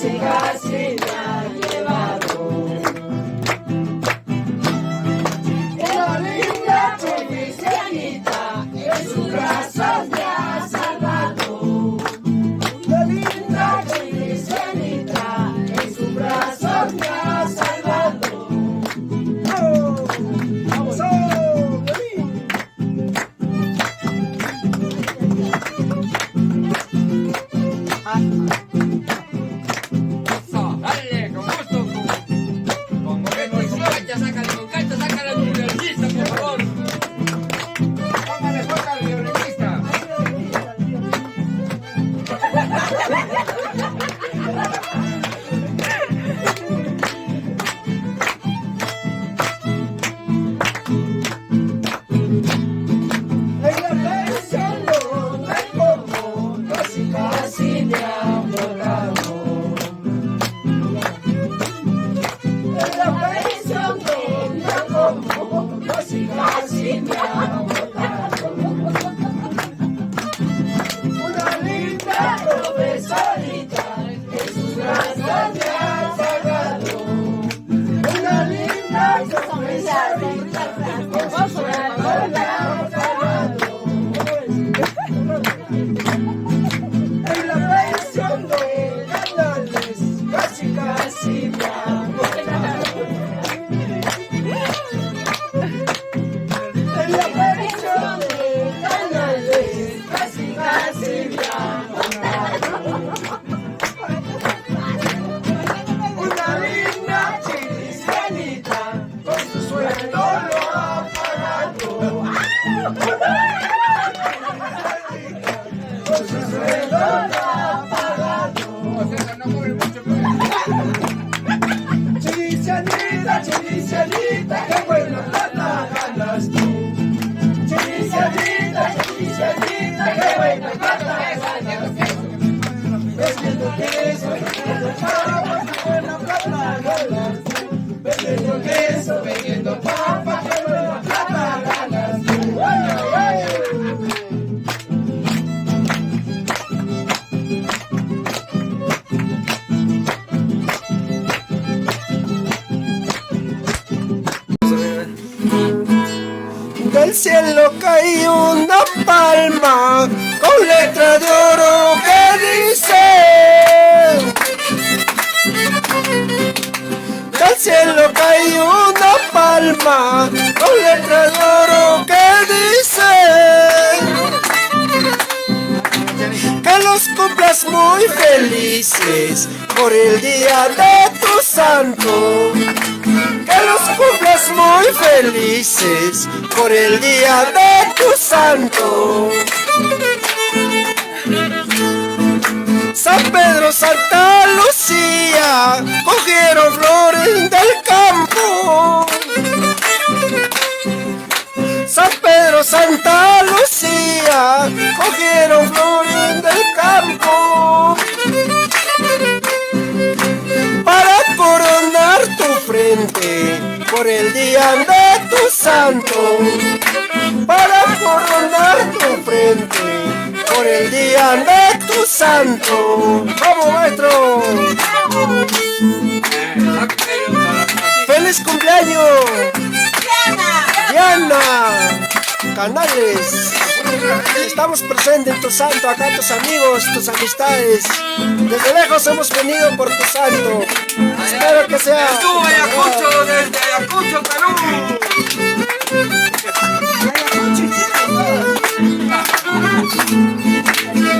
casi casi me ha llevado. Era linda Felicianita, en sus brazos me ha salvado. La linda Felicianita, en sus brazos me ha salvado. Dale, con gusto, con cancha, sácale al violinista, por favor. Póngale foto al violinista. Ella pensando de cómo casi casi me ha borrado. Ella pensando de cómo casi casi me ha borrado. Una linda profesorita en sus brazos me ha salvado. Una linda profesorita en sus brazos me ha salvado. En la pensión de Canales casi casi me ha borrado. En la pensión de Canales casi casi me ha borrado. Una linda chilicianita con su sueldo lo ha pagado. Con su sueldo lo ha pagado. O sea, no cobre mucho, pues. Chilicianita, chilicianita, qué buena plata ganas tú. Chilicianita, chilicianita, qué buena plata ganas tú. Vendiendo queso, vendiendo papa, qué buena plata ganas tú. Vendiendo queso, vendiendo papa, qué buena plata ganas tú. Ay, ay, ay. Del cielo cayó una palma con letra de oro que dice. Del cielo cayó una palma con letra de oro que dice. Que los cumplas muy felices por el día de tu santo. Que los cumplas muy felices por el día de tu santo. San Pedro, Santa Lucía, cogieron flores del campo. San Pedro, Santa Lucía, cogieron flores del campo. Para coronar tu frente por el día de tu santo. Para coronar tu frente por el día de tu santo. ¡Vamos, maestro! ¡Feliz cumpleaños! Diana Canales, estamos presentes en tu santo, acá tus amigos, tus amistades. Desde lejos hemos venido por tu santo. Espero que sea. Estuvo Ayacucho, desde Ayacucho, Perú.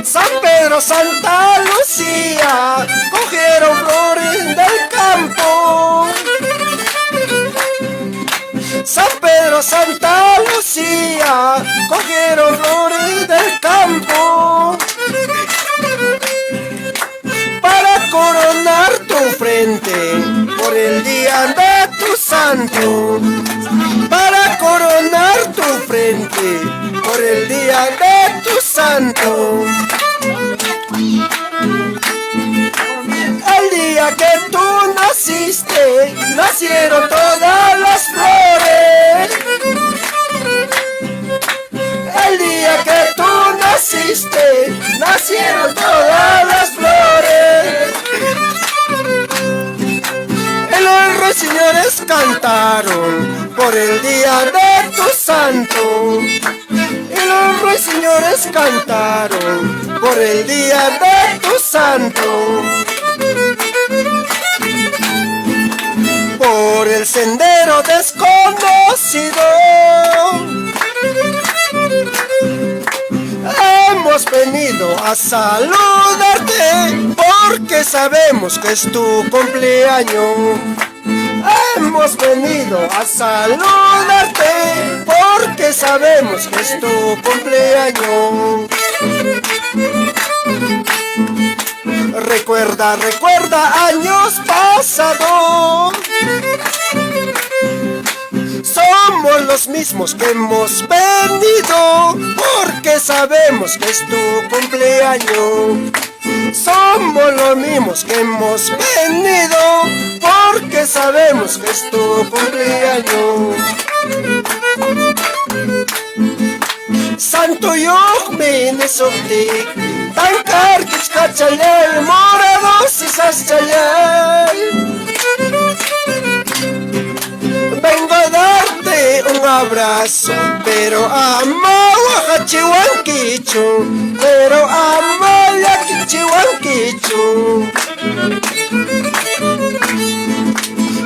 San Pedro, Santa Lucía, cogieron flores del campo. San Pedro, Santa Lucía, cogieron flores del campo. Para coronar tu frente por el día de tu santo. Para coronar tu frente por el día de tu santo. El día que tú naciste, nacieron todas las flores. El día que tú naciste, nacieron todas las flores. cantaron por el día de tu santo. Y los ruiseñores cantaron por el día de tu santo. Por el sendero desconocido hemos venido a saludarte porque sabemos que es tu cumpleaños. Hemos venido a saludarte porque sabemos que es tu cumpleaños. Recuerda, recuerda años pasados. Somos los mismos que hemos venido porque sabemos que es tu cumpleaños. Somos los mismos que hemos venido porque sabemos que es tu cumpleaños. Santo Yochmin es optic, tankar kichkachalay, morados y saschalay. Vengo a darte un abrazo, pero amawa chihuanquicho, pero amaya chihuanquicho.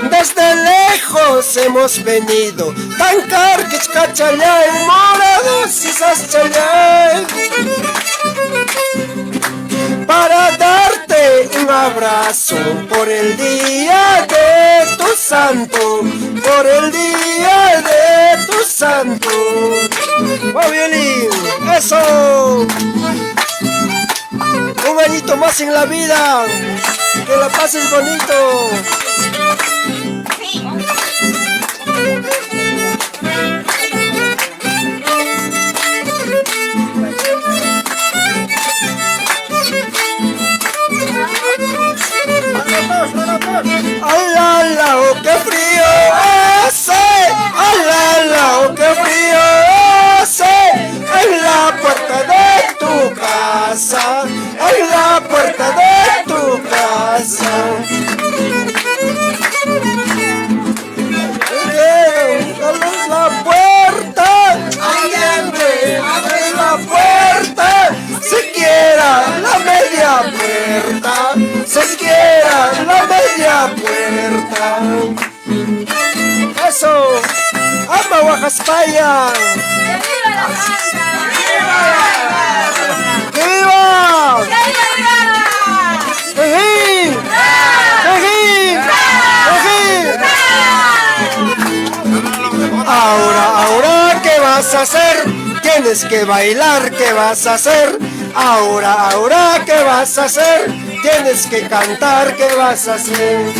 Desde lejos hemos venido, tankar kichkachalay, morados y saschalay, para darte un abrazo por el día de tu santo, por el día de tu santo. ¡Oh, violín! ¡Eso! Un añito más en la vida, que la pases bonito. ¡Ay, la, oh, qué frío hace! ¡Ay, la, oh, qué frío hace! En la puerta de tu casa, en la puerta de tu casa. ¡Abre la puerta! ¡Abre la puerta! Siquiera la media puerta, siquiera la media puerta. Eso, ama Oaxaca. ¡Que viva! ¡Ejín! ¡Ejín! ¡Ejín! Ahora, ¿qué vas a hacer? Tienes que bailar, ¿qué vas a hacer? Ahora, ¿qué vas a hacer? Tienes que cantar, ¿qué vas a hacer?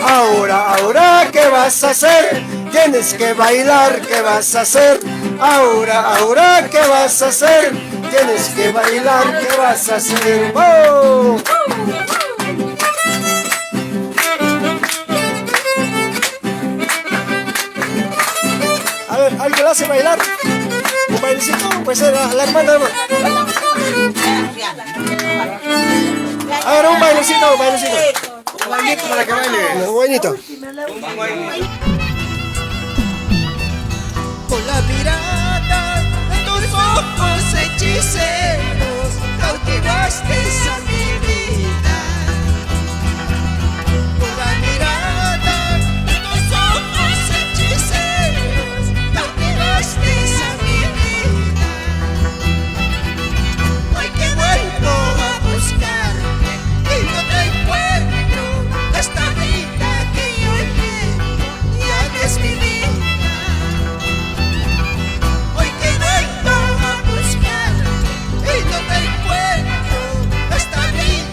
Ahora, ¿qué vas a hacer? Tienes que bailar, ¿qué vas a hacer? Ahora, ¿qué vas a hacer? Tienes que bailar, ¿qué vas a hacer? ¡Oh! A ver, ¿alguien lo hace bailar? ¿Un bailecito? Pues la hermana. A ver, un bailecito, un bailecito. Un bailito para que baile. Un bailito. Con la mirada de tus ojos hechiceros, cautivaste a mi vida. Con la mirada de tus ojos hechiceros, cautivaste a mi vida. Hoy que vuelvo a buscarte y no te encuentro, esta vida que yo llevo ya no es mi vida. Hoy que vengo a buscarte y no te encuentro, esta vida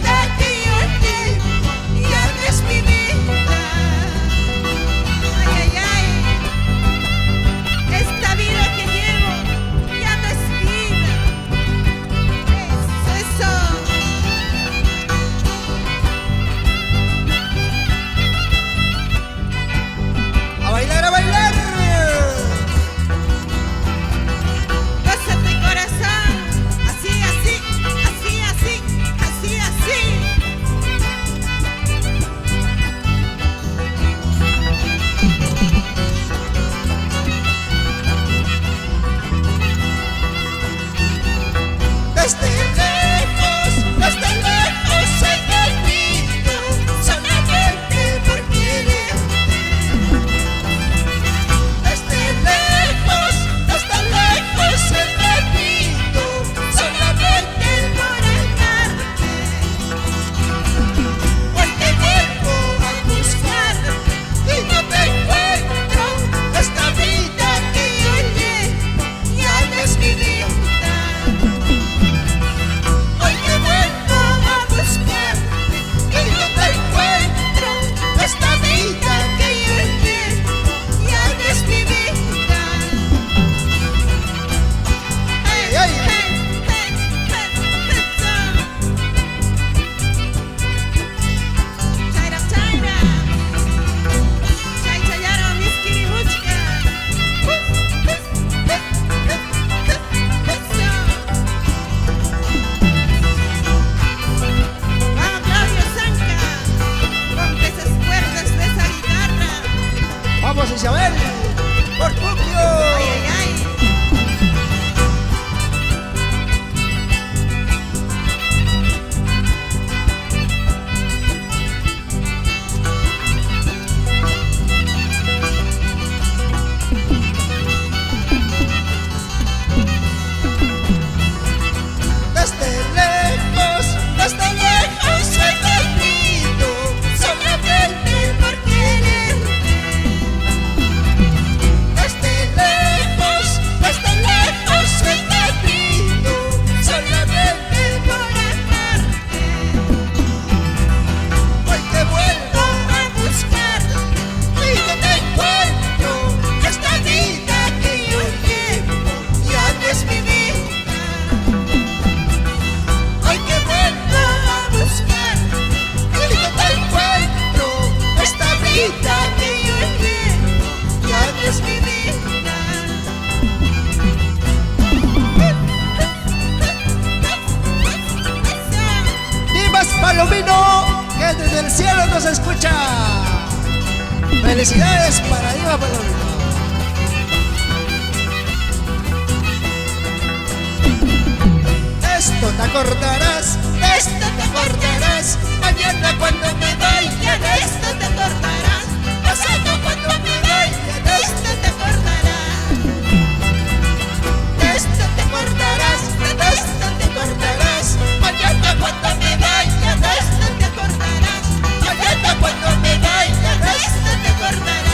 gente del cielo nos escucha. Felicidades para Diva Palomita. Esto te acordarás, mañana cuando me vaya, de esto te acordarás, pasado cuando me vaya, de esto te acordarás, de esto te acordarás, de esto te acordarás, mañana cuando me vaya, de esto te acordarás, mañana cuando me vaya, de esto te acordarás.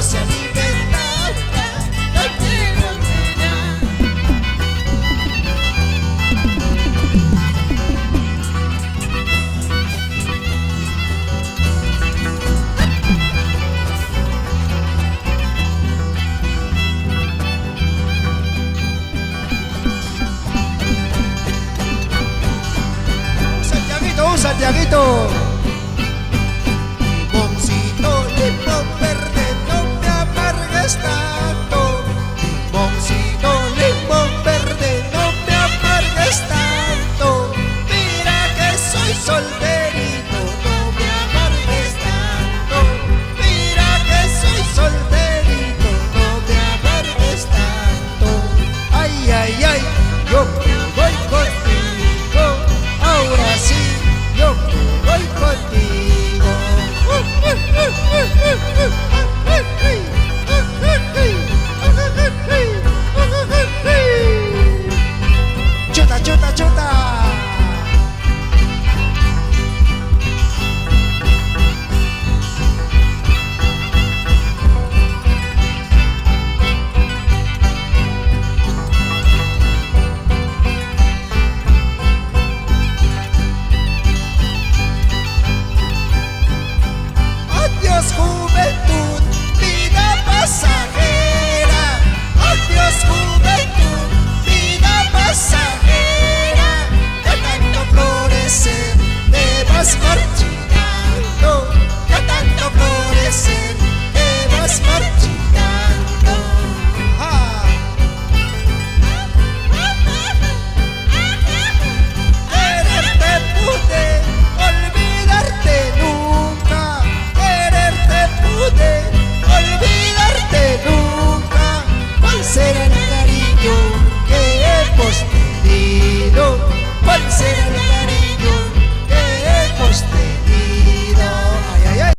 Se alimentaba de trigo un Santiaguito. Limoncito, limón verde, no me amargues tanto. Limoncito, limón verde, no me amargues tanto. Mira que soy solterito, no me amargues tanto. Mira que soy solterito, no me amargues tanto. Ay, ay, ay, yo voy contigo, ahora sí. Yo voy contigo. Chuta, chuta, chuta. Adiós,